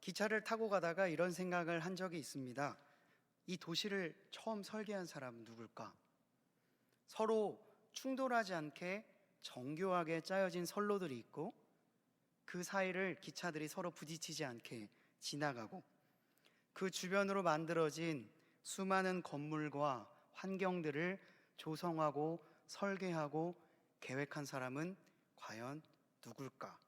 기차를 타고 가다가 이런 생각을 한 적이 있습니다. 이 도시를 처음 설계한 사람은 누굴까? 서로 충돌하지 않게 정교하게 짜여진 선로들이 있고 그 사이를 기차들이 서로 부딪히지 않게 지나가고 그 주변으로 만들어진 수많은 건물과 환경들을 조성하고 설계하고 계획한 사람은 과연 누굴까?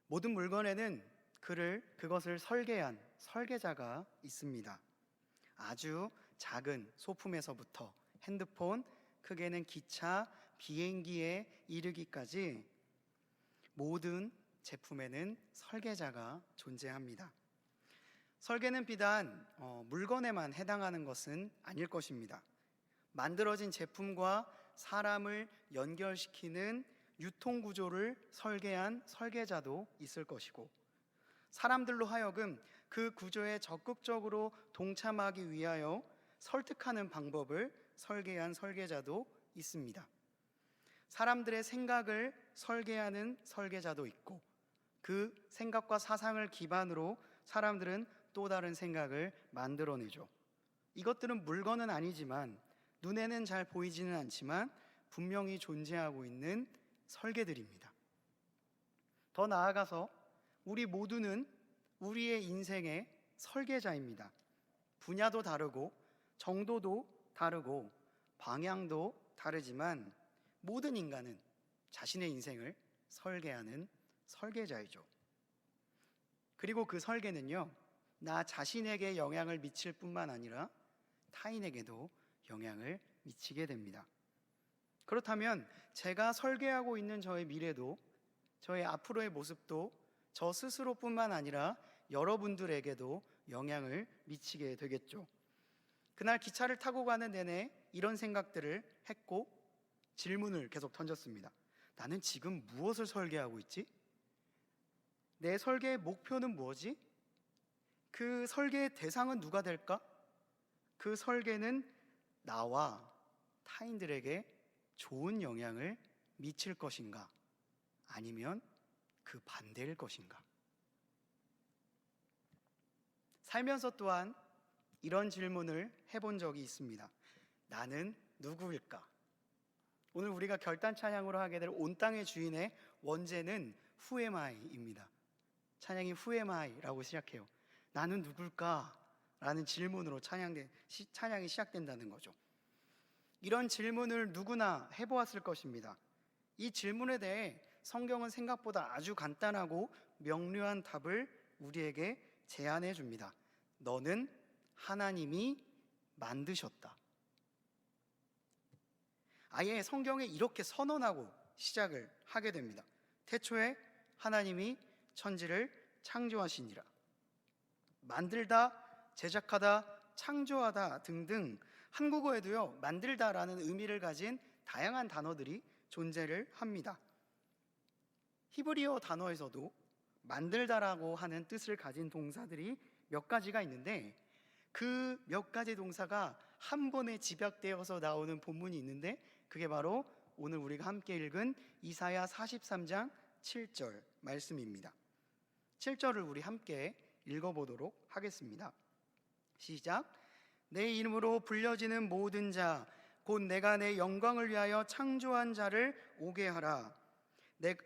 모든 물건에는 그것을 설계한 설계자가 있습니다. 아주 작은 소품에서부터 핸드폰, 크게는 기차, 비행기에 이르기까지 모든 제품에는 설계자가 존재합니다. 설계는 비단 물건에만 해당하는 것은 아닐 것입니다. 만들어진 제품과 사람을 연결시키는 유통구조를 설계한 설계자도 있을 것이고, 사람들로 하여금 그 구조에 적극적으로 동참하기 위하여 설득하는 방법을 설계한 설계자도 있습니다. 사람들의 생각을 설계하는 설계자도 있고, 그 생각과 사상을 기반으로 사람들은 또 다른 생각을 만들어내죠. 이것들은 물건은 아니지만, 눈에는 잘 보이지는 않지만 분명히 존재하고 있는 설계들입니다. 더 나아가서 우리 모두는 우리의 인생의 설계자입니다. 분야도 다르고 정도도 다르고 방향도 다르지만 모든 인간은 자신의 인생을 설계하는 설계자이죠. 그리고 그 설계는요, 나 자신에게 영향을 미칠 뿐만 아니라 타인에게도 영향을 미치게 됩니다. 그렇다면 제가 설계하고 있는 저의 미래도, 저의 앞으로의 모습도 저 스스로뿐만 아니라 여러분들에게도 영향을 미치게 되겠죠. 그날 기차를 타고 가는 내내 이런 생각들을 했고 질문을 계속 던졌습니다. 나는 지금 무엇을 설계하고 있지? 내 설계의 목표는 뭐지? 그 설계의 대상은 누가 될까? 그 설계는 나와 타인들에게 좋은 영향을 미칠 것인가? 아니면 그 반대일 것인가? 살면서 또한 이런 질문을 해본 적이 있습니다. 나는 누구일까? 오늘 우리가 결단 찬양으로 하게 될 온 땅의 주인의 원제는 Who am I입니다. 찬양이 Who am I라고 시작해요. 나는 누굴까? 라는 질문으로 찬양이 시작된다는 거죠. 이런 질문을 누구나 해보았을 것입니다. 이 질문에 대해 성경은 생각보다 아주 간단하고 명료한 답을 우리에게 제안해 줍니다. 너는 하나님이 만드셨다. 아예 성경에 이렇게 선언하고 시작을 하게 됩니다. 태초에 하나님이 천지를 창조하시니라. 만들다, 제작하다, 창조하다 등등 한국어에도요, 만들다라는 의미를 가진 다양한 단어들이 존재를 합니다. 히브리어 단어에서도 만들다라고 하는 뜻을 가진 동사들이 몇 가지가 있는데, 그 몇 가지 동사가 한 번에 집약되어서 나오는 본문이 있는데, 그게 바로 오늘 우리가 함께 읽은 이사야 43장 7절 말씀입니다. 7절을 우리 함께 읽어보도록 하겠습니다. 시작. 내 이름으로 불려지는 모든 자, 곧 내가 내 영광을 위하여 창조한 자를 오게 하라.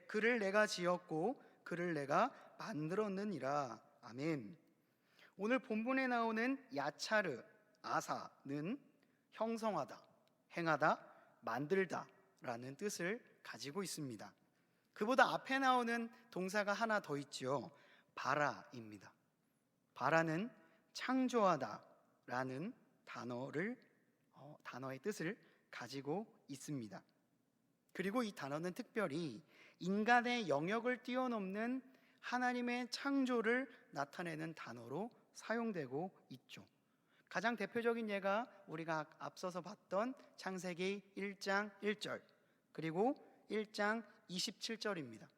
그를 내가 지었고 그를 내가 만들었느니라. 아멘. 오늘 본문에 나오는 야차르, 아사는 형성하다, 행하다, 만들다 라는 뜻을 가지고 있습니다. 그보다 앞에 나오는 동사가 하나 더 있죠. 바라입니다. 바라는 창조하다 라는 단어의 뜻을 가지고 있습니다. 그리고 이 단어는 특별히 인간의 영역을 뛰어넘는 하나님의 창조를 나타내는 단어로 사용되고 있죠. 가장 대표적인 예가 우리가 앞서서 봤던 창세기 1장 1절 그리고 1장 27절입니다.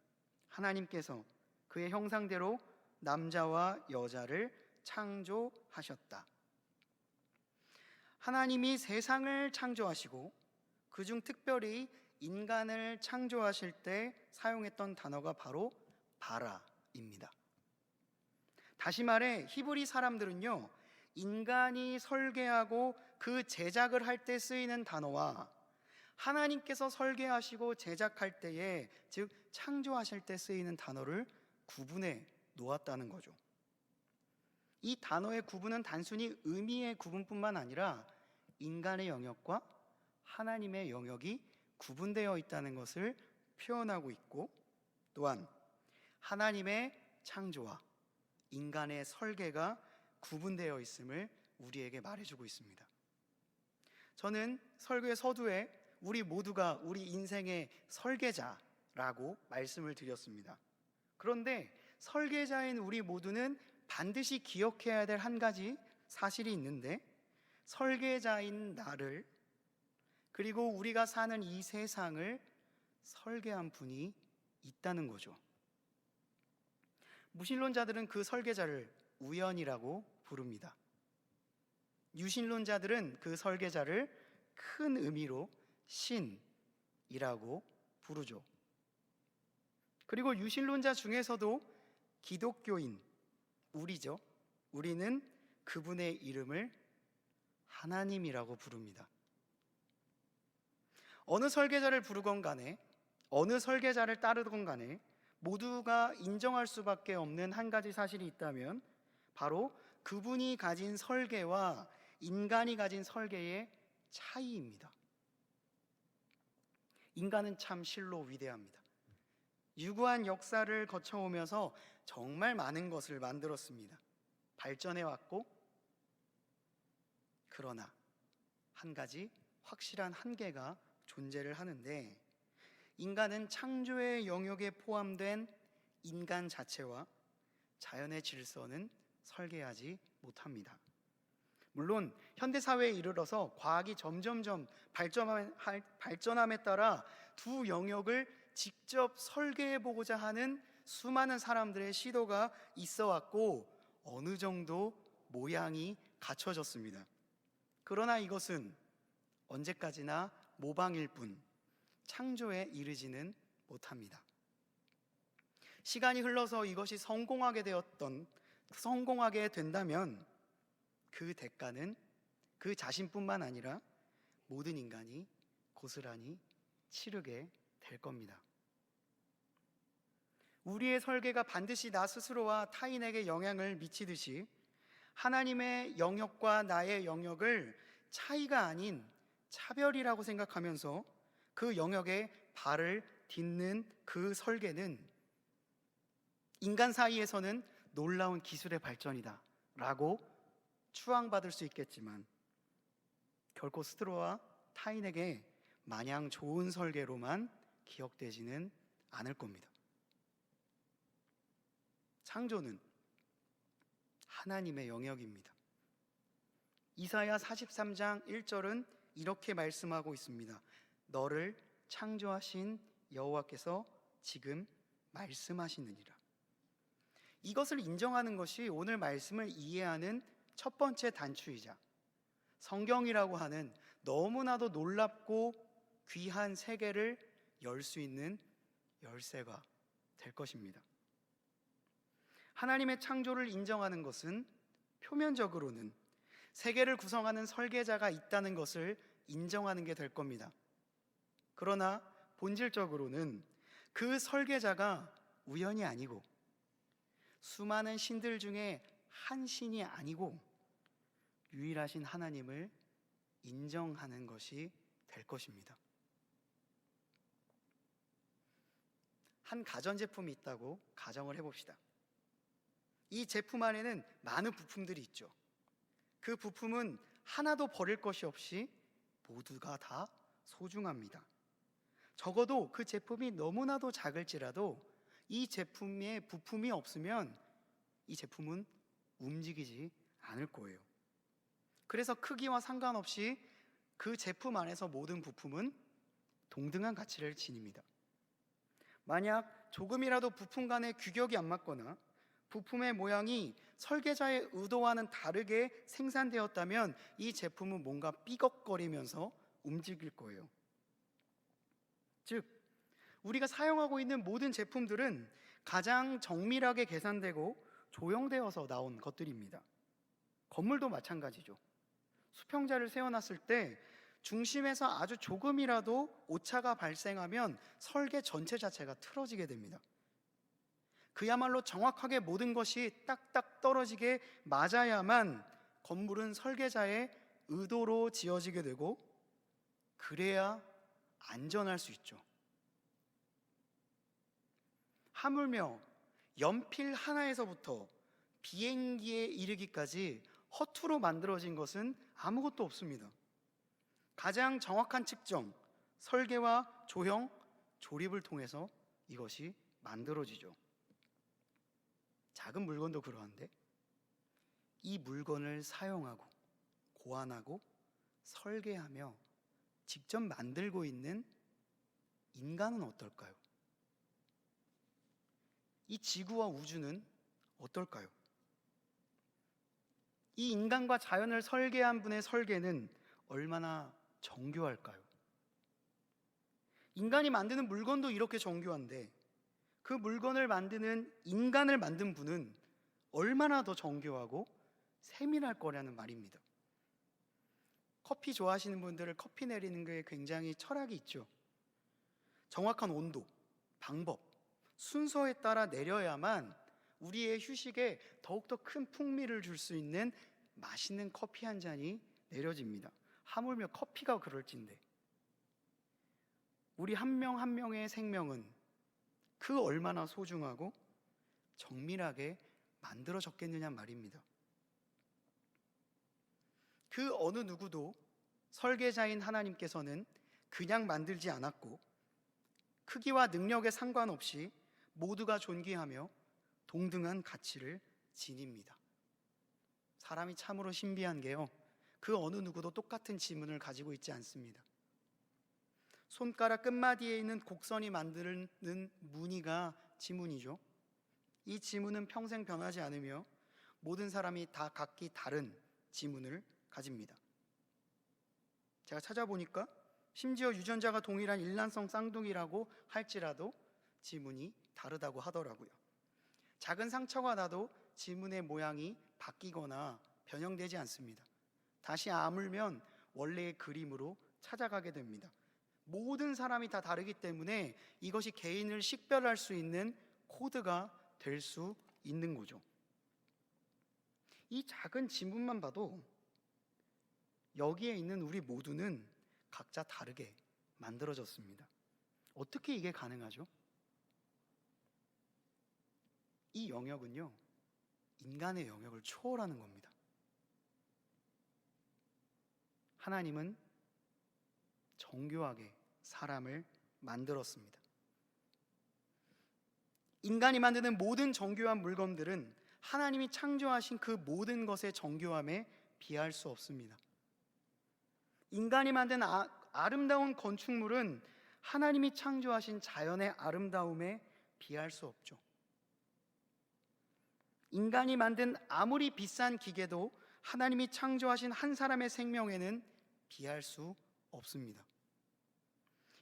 하나님께서 그의 형상대로 남자와 여자를 창조하셨다. 하나님이 세상을 창조하시고 그중 특별히 인간을 창조하실 때 사용했던 단어가 바로 바라 입니다. 다시 말해 히브리 사람들은요, 인간이 설계하고 그 제작을 할 때 쓰이는 단어와 하나님께서 설계하시고 제작할 때에, 즉 창조하실 때 쓰이는 단어를 구분해 놓았다는 거죠. 이 단어의 구분은 단순히 의미의 구분뿐만 아니라 인간의 영역과 하나님의 영역이 구분되어 있다는 것을 표현하고 있고, 또한 하나님의 창조와 인간의 설계가 구분되어 있음을 우리에게 말해주고 있습니다. 저는 설교의 서두에 우리 모두가 우리 인생의 설계자라고 말씀을 드렸습니다. 그런데 설계자인 우리 모두는 반드시 기억해야 될 한 가지 사실이 있는데, 설계자인 나를, 그리고 우리가 사는 이 세상을 설계한 분이 있다는 거죠. 무신론자들은 그 설계자를 우연이라고 부릅니다. 유신론자들은 그 설계자를 큰 의미로 신이라고 부르죠. 그리고 유신론자 중에서도 기독교인, 우리는 그분의 이름을 하나님이라고 부릅니다. 어느 설계자를 부르건 간에, 어느 설계자를 따르건 간에 모두가 인정할 수밖에 없는 한 가지 사실이 있다면 바로 그분이 가진 설계와 인간이 가진 설계의 차이입니다. 인간은 참 실로 위대합니다. 유구한 역사를 거쳐오면서 정말 많은 것을 만들었습니다. 발전해왔고, 그러나 한 가지 확실한 한계가 존재를 하는데, 인간은 창조의 영역에 포함된 인간 자체와 자연의 질서는 설계하지 못합니다. 물론 현대사회에 이르러서 과학이 점점점 발전함에 따라 두 영역을 직접 설계해보고자 하는 수많은 사람들의 시도가 있어왔고, 어느 정도 모양이 갖춰졌습니다. 그러나 이것은 언제까지나 모방일 뿐 창조에 이르지는 못합니다. 시간이 흘러서 이것이 성공하게 된다면 그 대가는 그 자신뿐만 아니라 모든 인간이 고스란히 치르게 될 겁니다. 우리의 설계가 반드시 나 스스로와 타인에게 영향을 미치듯이 하나님의 영역과 나의 영역을 차이가 아닌 차별이라고 생각하면서 그 영역에 발을 딛는 그 설계는 인간 사이에서는 놀라운 기술의 발전이다 라고 추앙받을 수 있겠지만, 결코 스스로와 타인에게 마냥 좋은 설계로만 기억되지는 않을 겁니다. 창조는 하나님의 영역입니다. 이사야 43장 1절은 이렇게 말씀하고 있습니다. 너를 창조하신 여호와께서 지금 말씀하시느니라. 이것을 인정하는 것이 오늘 말씀을 이해하는 첫 번째 단추이자 성경이라고 하는 너무나도 놀랍고 귀한 세계를 열 수 있는 열쇠가 될 것입니다. 하나님의 창조를 인정하는 것은 표면적으로는 세계를 구성하는 설계자가 있다는 것을 인정하는 게 될 겁니다. 그러나 본질적으로는 그 설계자가 우연이 아니고 수많은 신들 중에 한 신이 아니고 유일하신 하나님을 인정하는 것이 될 것입니다. 한 가전제품이 있다고 가정을 해봅시다. 이 제품 안에는 많은 부품들이 있죠. 그 부품은 하나도 버릴 것이 없이 모두가 다 소중합니다. 적어도 그 제품이 너무나도 작을지라도 이 제품에 부품이 없으면 이 제품은 움직이지 않을 거예요. 그래서 크기와 상관없이 그 제품 안에서 모든 부품은 동등한 가치를 지닙니다. 만약 조금이라도 부품 간의 규격이 안 맞거나 부품의 모양이 설계자의 의도와는 다르게 생산되었다면 이 제품은 뭔가 삐걱거리면서 움직일 거예요. 즉, 우리가 사용하고 있는 모든 제품들은 가장 정밀하게 계산되고 조형되어서 나온 것들입니다. 건물도 마찬가지죠. 수평자를 세워놨을 때 중심에서 아주 조금이라도 오차가 발생하면 설계 전체 자체가 틀어지게 됩니다. 그야말로 정확하게 모든 것이 딱딱 떨어지게 맞아야만 건물은 설계자의 의도로 지어지게 되고 그래야 안전할 수 있죠. 하물며 연필 하나에서부터 비행기에 이르기까지 허투루 만들어진 것은 아무것도 없습니다. 가장 정확한 측정, 설계와 조형, 조립을 통해서 이것이 만들어지죠. 작은 물건도 그러한데 이 물건을 사용하고 고안하고 설계하며 직접 만들고 있는 인간은 어떨까요? 이 지구와 우주는 어떨까요? 이 인간과 자연을 설계한 분의 설계는 얼마나 정교할까요? 인간이 만드는 물건도 이렇게 정교한데 그 물건을 만드는 인간을 만든 분은 얼마나 더 정교하고 세밀할 거라는 말입니다. 커피 좋아하시는 분들은 커피 내리는 게 굉장히 철학이 있죠. 정확한 온도, 방법, 순서에 따라 내려야만 우리의 휴식에 더욱더 큰 풍미를 줄 수 있는 맛있는 커피 한 잔이 내려집니다. 하물며 커피가 그럴진데 우리 한 명 한 명의 생명은 그 얼마나 소중하고 정밀하게 만들어졌겠느냐 말입니다. 그 어느 누구도 설계자인 하나님께서는 그냥 만들지 않았고 크기와 능력에 상관없이 모두가 존귀하며 동등한 가치를 지닙니다. 사람이 참으로 신비한 게요, 그 어느 누구도 똑같은 지문을 가지고 있지 않습니다. 손가락 끝마디에 있는 곡선이 만드는 무늬가 지문이죠. 이 지문은 평생 변하지 않으며 모든 사람이 다 각기 다른 지문을 가집니다. 제가 찾아보니까 심지어 유전자가 동일한 일란성 쌍둥이라고 할지라도 지문이 다르다고 하더라고요. 작은 상처가 나도 지문의 모양이 바뀌거나 변형되지 않습니다. 다시 아물면 원래의 그림으로 찾아가게 됩니다. 모든 사람이 다 다르기 때문에 이것이 개인을 식별할 수 있는 코드가 될 수 있는 거죠. 이 작은 지문만 봐도 여기에 있는 우리 모두는 각자 다르게 만들어졌습니다. 어떻게 이게 가능하죠? 이 영역은요, 인간의 영역을 초월하는 겁니다. 하나님은 정교하게 사람을 만들었습니다. 인간이 만드는 모든 정교한 물건들은 하나님이 창조하신 그 모든 것의 정교함에 비할 수 없습니다. 인간이 만든 아름다운 건축물은 하나님이 창조하신 자연의 아름다움에 비할 수 없죠. 인간이 만든 아무리 비싼 기계도 하나님이 창조하신 한 사람의 생명에는 비할 수 없습니다.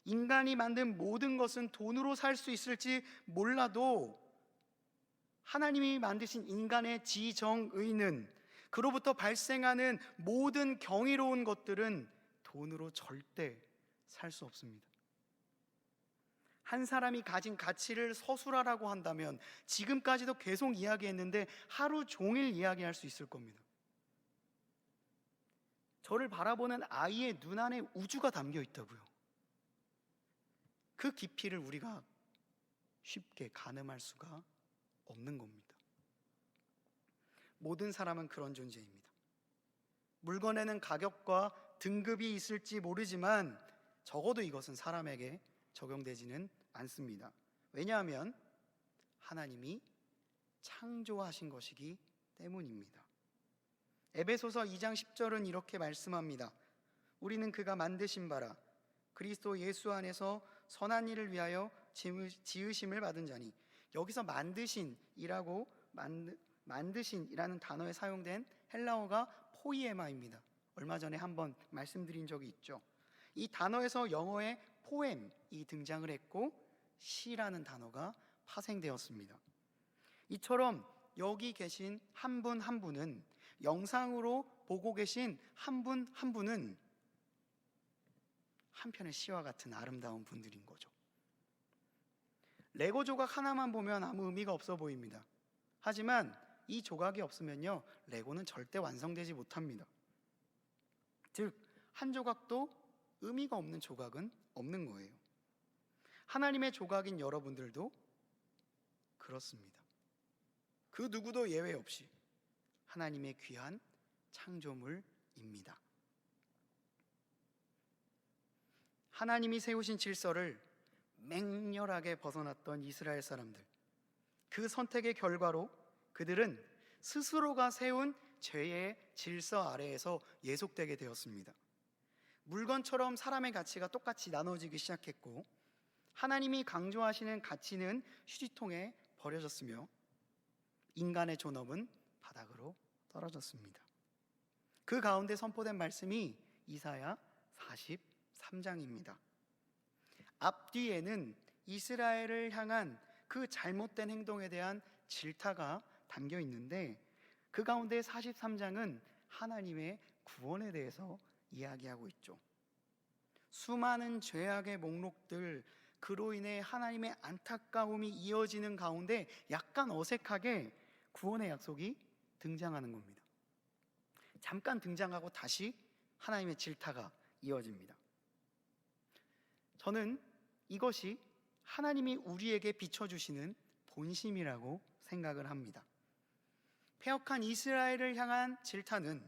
인간이 만든 모든 것은 돈으로 살 수 있을지 몰라도 하나님이 만드신 인간의 지정의는, 그로부터 발생하는 모든 경이로운 것들은 돈으로 절대 살 수 없습니다. 한 사람이 가진 가치를 서술하라고 한다면 지금까지도 계속 이야기했는데 하루 종일 이야기할 수 있을 겁니다. 저를 바라보는 아이의 눈 안에 우주가 담겨 있다고요. 그 깊이를 우리가 쉽게 가늠할 수가 없는 겁니다. 모든 사람은 그런 존재입니다. 물건에는 가격과 등급이 있을지 모르지만 적어도 이것은 사람에게 적용되지는 않습니다. 왜냐하면 하나님이 창조하신 것이기 때문입니다. 에베소서 2장 10절은 이렇게 말씀합니다. 우리는 그가 만드신 바라 그리스도 예수 안에서 선한 일을 위하여 지으심을 받은 자니, 여기서 만드신이라는 단어에 사용된 헬라어가 포이에마입니다. 얼마 전에 한번 말씀드린 적이 있죠. 이 단어에서 영어의 포엠이 등장을 했고 시라는 단어가 파생되었습니다. 이처럼 여기 계신 한 분 한 분은, 영상으로 보고 계신 한 분 한 분은 한 편의 시와 같은 아름다운 분들인 거죠. 레고 조각 하나만 보면 아무 의미가 없어 보입니다. 하지만 이 조각이 없으면요, 레고는 절대 완성되지 못합니다. 즉, 한 조각도 의미가 없는 조각은 없는 거예요. 하나님의 조각인 여러분들도 그렇습니다. 그 누구도 예외 없이 하나님의 귀한 창조물입니다. 하나님이 세우신 질서를 맹렬하게 벗어났던 이스라엘 사람들, 그 선택의 결과로 그들은 스스로가 세운 죄의 질서 아래에서 예속되게 되었습니다. 물건처럼 사람의 가치가 똑같이 나눠지기 시작했고, 하나님이 강조하시는 가치는 휴지통에 버려졌으며, 인간의 존엄은 바닥으로 떨어졌습니다. 그 가운데 선포된 말씀이 이사야 43장입니다. 앞뒤에는 이스라엘을 향한 그 잘못된 행동에 대한 질타가 담겨 있는데, 그 가운데 43장은 하나님의 구원에 대해서 이야기하고 있죠. 수많은 죄악의 목록들, 그로 인해 하나님의 안타까움이 이어지는 가운데 약간 어색하게 구원의 약속이 등장하는 겁니다. 잠깐 등장하고 다시 하나님의 질타가 이어집니다. 저는 이것이 하나님이 우리에게 비춰주시는 본심이라고 생각을 합니다. 패역한 이스라엘을 향한 질타는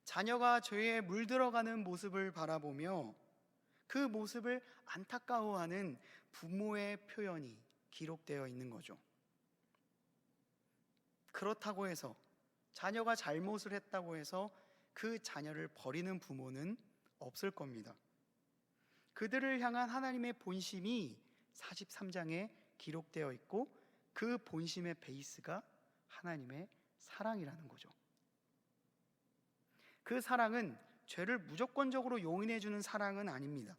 자녀가 죄에 물들어가는 모습을 바라보며 그 모습을 안타까워하는 부모의 표현이 기록되어 있는 거죠. 그렇다고 해서, 자녀가 잘못을 했다고 해서 그 자녀를 버리는 부모는 없을 겁니다. 그들을 향한 하나님의 본심이 43장에 기록되어 있고, 그 본심의 베이스가 하나님의 사랑이라는 거죠. 그 사랑은 죄를 무조건적으로 용인해 주는 사랑은 아닙니다.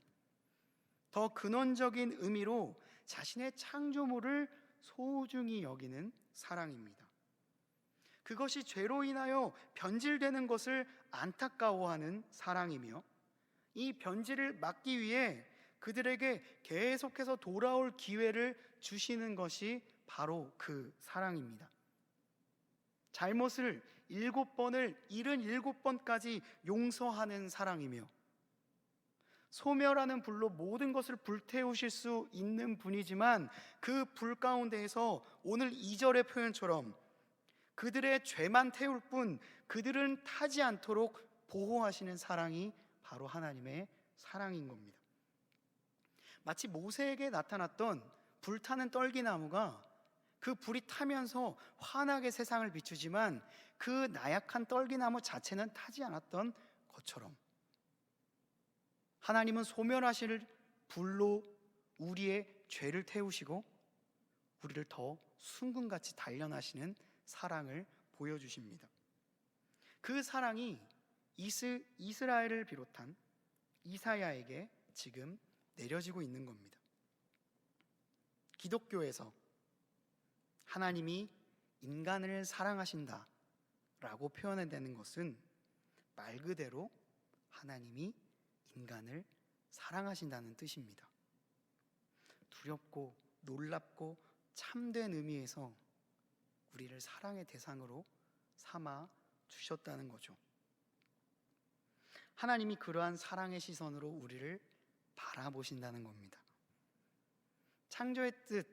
더 근원적인 의미로 자신의 창조물을 소중히 여기는 사랑입니다. 그것이 죄로 인하여 변질되는 것을 안타까워하는 사랑이며, 이 변질을 막기 위해 그들에게 계속해서 돌아올 기회를 주시는 것이 바로 그 사랑입니다. 잘못을 7번을 77번까지 용서하는 사랑이며, 소멸하는 불로 모든 것을 불태우실 수 있는 분이지만, 그 불 가운데에서 오늘 2절의 표현처럼 그들의 죄만 태울 뿐 그들은 타지 않도록 보호하시는 사랑이 바로 하나님의 사랑인 겁니다. 마치 모세에게 나타났던 불타는 떨기나무가 그 불이 타면서 환하게 세상을 비추지만 그 나약한 떨기나무 자체는 타지 않았던 것처럼, 하나님은 소멸하실 불로 우리의 죄를 태우시고 우리를 더 순금같이 단련하시는 사랑을 보여주십니다. 그 사랑이 이스라엘을 비롯한 이사야에게 지금 내려지고 있는 겁니다. 기독교에서 하나님이 인간을 사랑하신다라고 표현되는 것은 말 그대로 하나님이 인간을 사랑하신다는 뜻입니다. 두렵고 놀랍고 참된 의미에서 우리를 사랑의 대상으로 삼아 주셨다는 거죠. 하나님이 그러한 사랑의 시선으로 우리를 바라보신다는 겁니다. 창조의 뜻,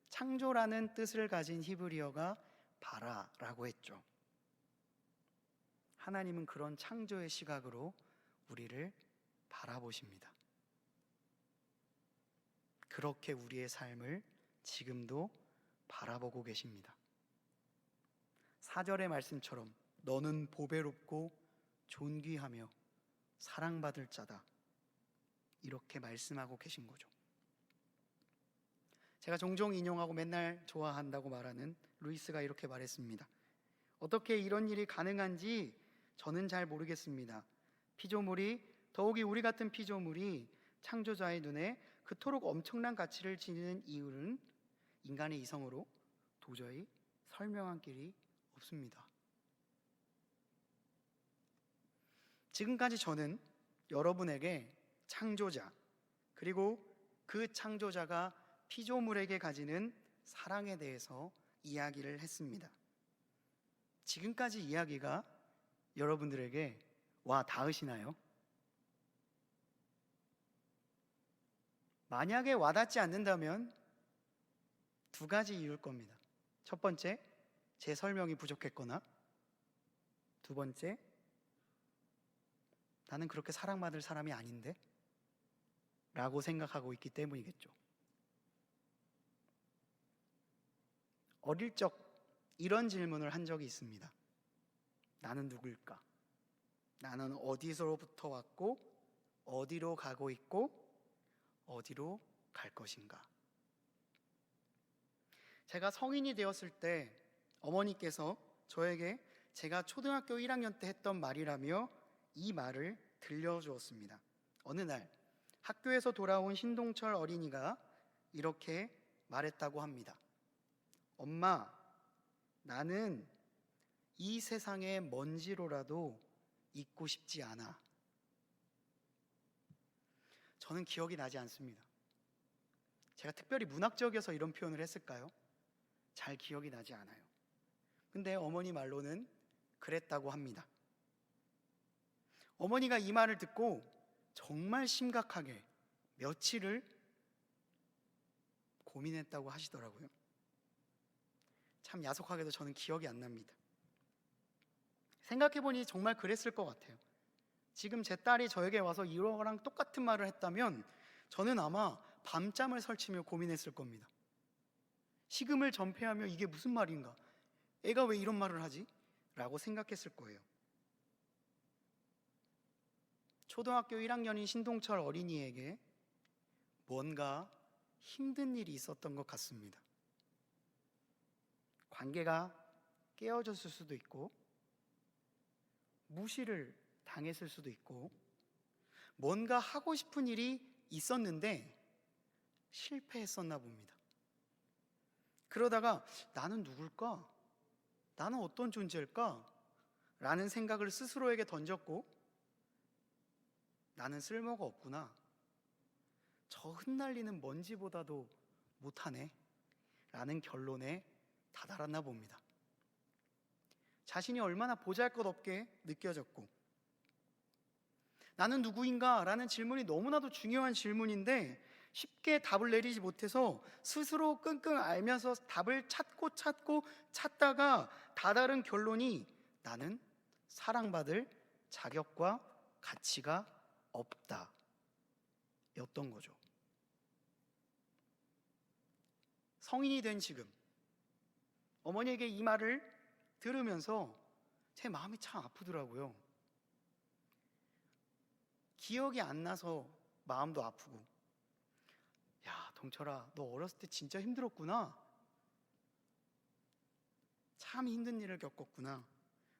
창조라는 뜻을 가진 히브리어가 바라라고 했죠. 하나님은 그런 창조의 시각으로 우리를 바라보십니다. 그렇게 우리의 삶을 지금도 바라보고 계십니다. 4절의 말씀처럼 너는 보배롭고 존귀하며 사랑받을 자다, 이렇게 말씀하고 계신 거죠. 제가 종종 인용하고 맨날 좋아한다고 말하는 루이스가 이렇게 말했습니다. 어떻게 이런 일이 가능한지 저는 잘 모르겠습니다. 피조물이, 더욱이 우리 같은 피조물이 창조자의 눈에 그토록 엄청난 가치를 지니는 이유는 인간의 이성으로 도저히 설명할 길이 없습니다. 지금까지 저는 여러분에게 창조자, 그리고 그 창조자가 피조물에게 가지는 사랑에 대해서 이야기를 했습니다. 지금까지 이야기가 여러분들에게 와 닿으시나요? 만약에 와닿지 않는다면 두 가지 이유일 겁니다. 첫 번째, 제 설명이 부족했거나, 두 번째, 나는 그렇게 사랑받을 사람이 아닌데? 라고 생각하고 있기 때문이겠죠. 어릴 적 이런 질문을 한 적이 있습니다. 나는 누굴까? 나는 어디서부터 왔고, 어디로 가고 있고, 어디로 갈 것인가? 제가 성인이 되었을 때 어머니께서 저에게 제가 초등학교 1학년 때 했던 말이라며 이 말을 들려주었습니다. 어느 날 학교에서 돌아온 신동철 어린이가 이렇게 말했다고 합니다. 엄마, 나는 이 세상의 먼지로라도 있고 싶지 않아. 저는 기억이 나지 않습니다. 제가 특별히 문학적이어서 이런 표현을 했을까요? 잘 기억이 나지 않아요. 근데 어머니 말로는 그랬다고 합니다. 어머니가 이 말을 듣고 정말 심각하게 며칠을 고민했다고 하시더라고요. 참 야속하게도 저는 기억이 안 납니다. 생각해보니 정말 그랬을 것 같아요. 지금 제 딸이 저에게 와서 이거랑 똑같은 말을 했다면 저는 아마 밤잠을 설치며 고민했을 겁니다. 식음을 전폐하며 이게 무슨 말인가? 애가 왜 이런 말을 하지? 라고 생각했을 거예요. 초등학교 1학년인 신동철 어린이에게 뭔가 힘든 일이 있었던 것 같습니다. 관계가 깨어졌을 수도 있고, 무시를 당했을 수도 있고, 뭔가 하고 싶은 일이 있었는데 실패했었나 봅니다. 그러다가 나는 누굴까? 나는 어떤 존재일까? 라는 생각을 스스로에게 던졌고, 나는 쓸모가 없구나. 저 흩날리는 먼지보다도 못하네. 라는 결론에 다다랐나 봅니다. 자신이 얼마나 보잘것없게 느껴졌고, 나는 누구인가? 라는 질문이 너무나도 중요한 질문인데 쉽게 답을 내리지 못해서 스스로 끙끙 앓면서 답을 찾고 찾다가 다다른 결론이 나는 사랑받을 자격과 가치가 없다 였던 거죠. 성인이 된 지금 어머니에게 이 말을 들으면서 제 마음이 참 아프더라고요. 기억이 안 나서 마음도 아프고, 야, 동철아, 너 어렸을 때 진짜 힘들었구나. 참 힘든 일을 겪었구나.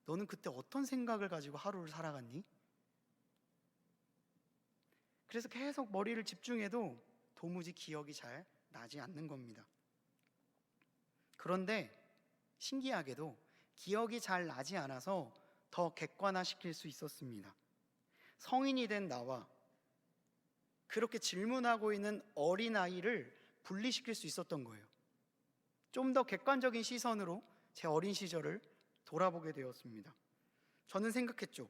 너는 그때 어떤 생각을 가지고 하루를 살아갔니? 그래서 계속 머리를 집중해도 도무지 기억이 잘 나지 않는 겁니다. 그런데 신기하게도 기억이 잘 나지 않아서 더 객관화시킬 수 있었습니다. 성인이 된 나와 그렇게 질문하고 있는 어린아이를 분리시킬 수 있었던 거예요. 좀 더 객관적인 시선으로 제 어린 시절을 돌아보게 되었습니다. 저는 생각했죠.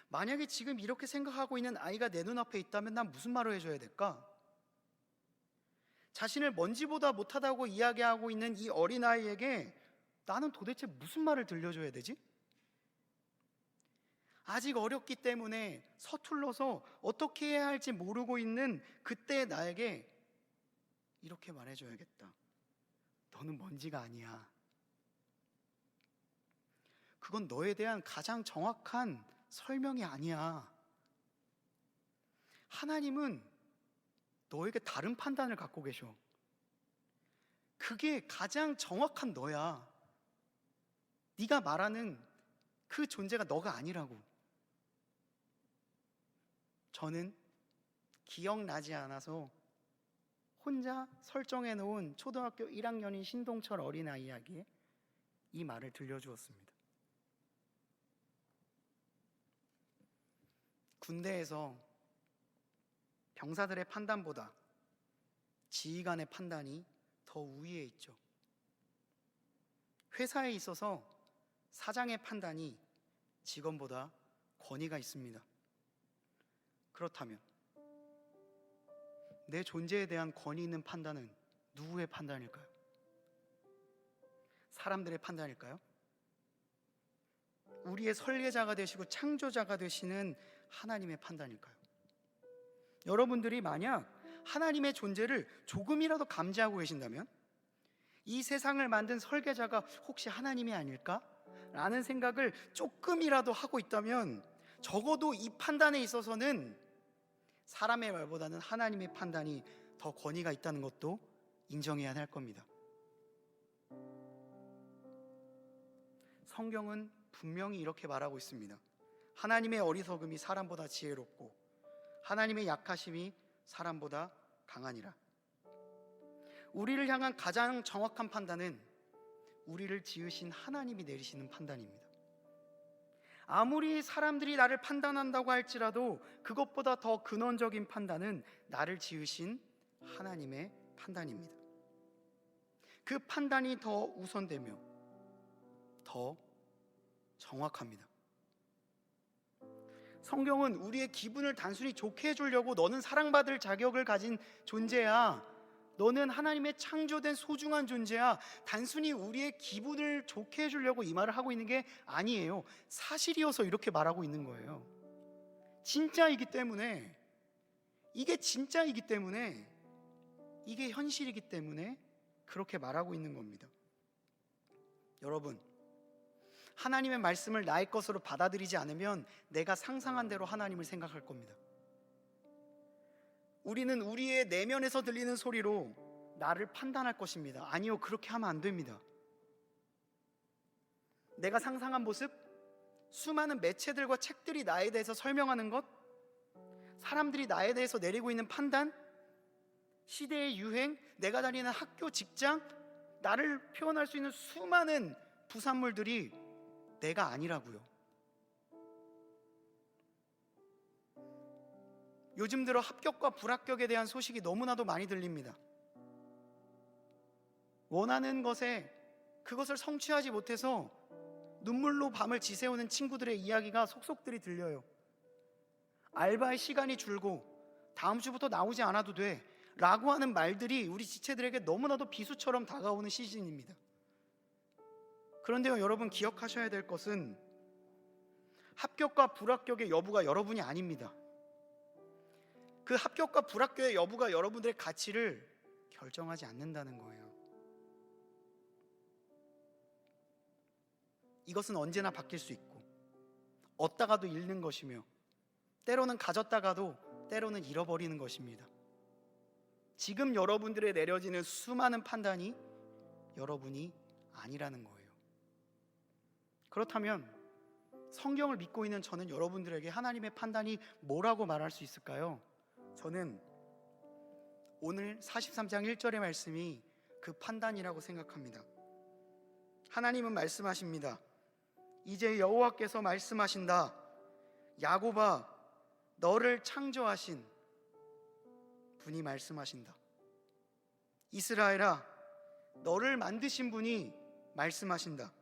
만약에 지금 이렇게 생각하고 있는 아이가 내 눈앞에 있다면 난 무슨 말을 해줘야 될까? 자신을 먼지보다 못하다고 이야기하고 있는 이 어린아이에게 나는 도대체 무슨 말을 들려줘야 되지? 아직 어렸기 때문에 서툴러서 어떻게 해야 할지 모르고 있는 그때 나에게 이렇게 말해줘야겠다. 너는 먼지가 아니야. 그건 너에 대한 가장 정확한 설명이 아니야. 하나님은 너에게 다른 판단을 갖고 계셔. 그게 가장 정확한 너야. 네가 말하는 그 존재가 너가 아니라고. 저는 기억나지 않아서 혼자 설정해 놓은 초등학교 1학년인 신동철 어린아이에게 이 말을 들려주었습니다. 군대에서 병사들의 판단보다 지휘관의 판단이 더 우위에 있죠. 회사에 있어서 사장의 판단이 직원보다 권위가 있습니다. 그렇다면 내 존재에 대한 권위 있는 판단은 누구의 판단일까요? 사람들의 판단일까요? 우리의 설계자가 되시고 창조자가 되시는 하나님의 판단일까요? 여러분들이 만약 하나님의 존재를 조금이라도 감지하고 계신다면 이 세상을 만든 설계자가 혹시 하나님이 아닐까? 라는 생각을 조금이라도 하고 있다면 적어도 이 판단에 있어서는 사람의 말보다는 하나님의 판단이 더 권위가 있다는 것도 인정해야 할 겁니다. 성경은 분명히 이렇게 말하고 있습니다. 하나님의 어리석음이 사람보다 지혜롭고 하나님의 약하심이 사람보다 강하니라. 우리를 향한 가장 정확한 판단은 우리를 지으신 하나님이 내리시는 판단입니다. 아무리 사람들이 나를 판단한다고 할지라도 그것보다 더 근원적인 판단은 나를 지으신 하나님의 판단입니다. 그 판단이 더 우선되며 더 정확합니다. 성경은 우리의 기분을 단순히 좋게 해주려고 너는 사랑받을 자격을 가진 존재야, 너는 하나님의 창조된 소중한 존재야, 단순히 우리의 기분을 좋게 해주려고 이 말을 하고 있는 게 아니에요. 사실이어서 이렇게 말하고 있는 거예요. 진짜이기 때문에, 이게 진짜이기 때문에, 이게 현실이기 때문에 그렇게 말하고 있는 겁니다. 여러분, 하나님의 말씀을 나의 것으로 받아들이지 않으면 내가 상상한 대로 하나님을 생각할 겁니다. 우리는 우리의 내면에서 들리는 소리로 나를 판단할 것입니다. 아니요, 그렇게 하면 안 됩니다. 내가 상상한 모습, 수많은 매체들과 책들이 나에 대해서 설명하는 것, 사람들이 나에 대해서 내리고 있는 판단, 시대의 유행, 내가 다니는 학교, 직장, 나를 표현할 수 있는 수많은 부산물들이 내가 아니라고요. 요즘 들어 합격과 불합격에 대한 소식이 너무나도 많이 들립니다. 원하는 것에 그것을 성취하지 못해서 눈물로 밤을 지새우는 친구들의 이야기가 속속들이 들려요. 알바의 시간이 줄고 다음 주부터 나오지 않아도 돼 라고 하는 말들이 우리 지체들에게 너무나도 비수처럼 다가오는 시즌입니다. 그런데요, 여러분 기억하셔야 될 것은 합격과 불합격의 여부가 여러분이 아닙니다. 그 합격과 불합격의 여부가 여러분들의 가치를 결정하지 않는다는 거예요. 이것은 언제나 바뀔 수 있고 얻다가도 잃는 것이며 때로는 가졌다가도 때로는 잃어버리는 것입니다. 지금 여러분들의 내려지는 수많은 판단이 여러분이 아니라는 거예요. 그렇다면 성경을 믿고 있는 저는 여러분들에게 하나님의 판단이 뭐라고 말할 수 있을까요? 저는 오늘 43장 1절의 말씀이 그 판단이라고 생각합니다. 하나님은 말씀하십니다. 이제 여호와께서 말씀하신다. 야곱아, 너를 창조하신 분이 말씀하신다. 이스라엘아, 너를 만드신 분이 말씀하신다.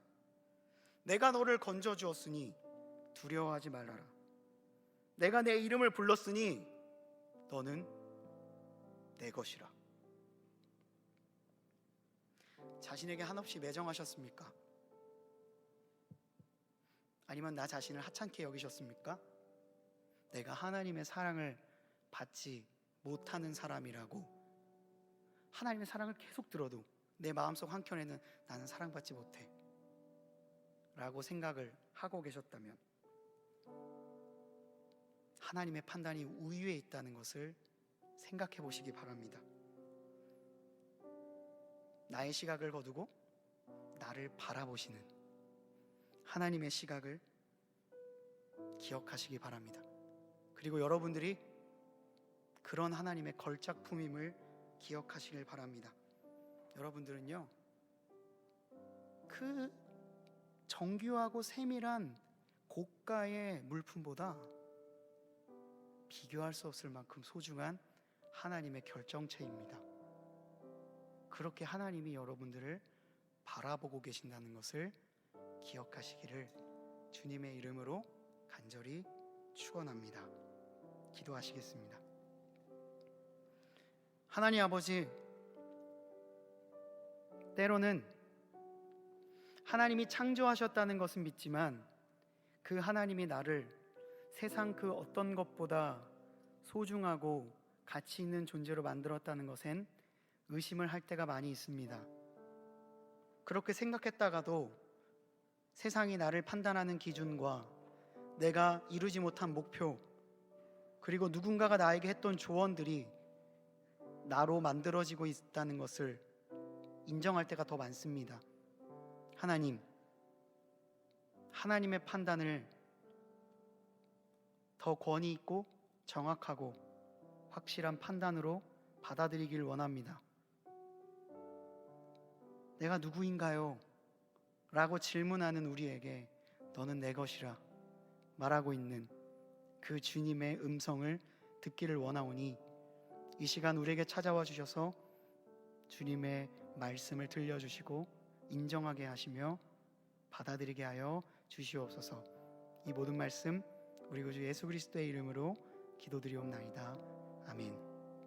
내가 너를 건져 주었으니 두려워하지 말아라. 내가 내 이름을 불렀으니 너는 내 것이라. 자신에게 한없이 매정하셨습니까? 아니면 나 자신을 하찮게 여기셨습니까? 내가 하나님의 사랑을 받지 못하는 사람이라고 하나님의 사랑을 계속 들어도 내 마음속 한켠에는 나는 사랑받지 못해 라고 생각을 하고 계셨다면 하나님의 판단이 우위에 있다는 것을 생각해 보시기 바랍니다. 나의 시각을 거두고 나를 바라보시는 하나님의 시각을 기억하시기 바랍니다. 그리고 여러분들이 그런 하나님의 걸작품임을 기억하시길 바랍니다. 여러분들은요, 그 정교하고 세밀한 고가의 물품보다 비교할 수 없을 만큼 소중한 하나님의 결정체입니다. 그렇게 하나님이 여러분들을 바라보고 계신다는 것을 기억하시기를 주님의 이름으로 간절히 축원합니다. 기도하시겠습니다. 하나님 아버지, 때로는 하나님이 창조하셨다는 것은 믿지만 그 하나님이 나를 세상 그 어떤 것보다 소중하고 가치 있는 존재로 만들었다는 것엔 의심을 할 때가 많이 있습니다. 그렇게 생각했다가도 세상이 나를 판단하는 기준과 내가 이루지 못한 목표, 그리고 누군가가 나에게 했던 조언들이 나로 만들어지고 있다는 것을 인정할 때가 더 많습니다. 하나님의 판단을 더 권위 있고 정확하고 확실한 판단으로 받아들이길 원합니다. 내가 누구인가요? 라고 질문하는 우리에게 너는 내 것이라 말하고 있는 그 주님의 음성을 듣기를 원하오니 이 시간 우리에게 찾아와 주셔서 주님의 말씀을 들려주시고 인정하게 하시며 받아들이게 하여 주시옵소서. 이 모든 말씀 우리 구주 예수 그리스도의 이름으로 기도드리옵나이다. 아멘.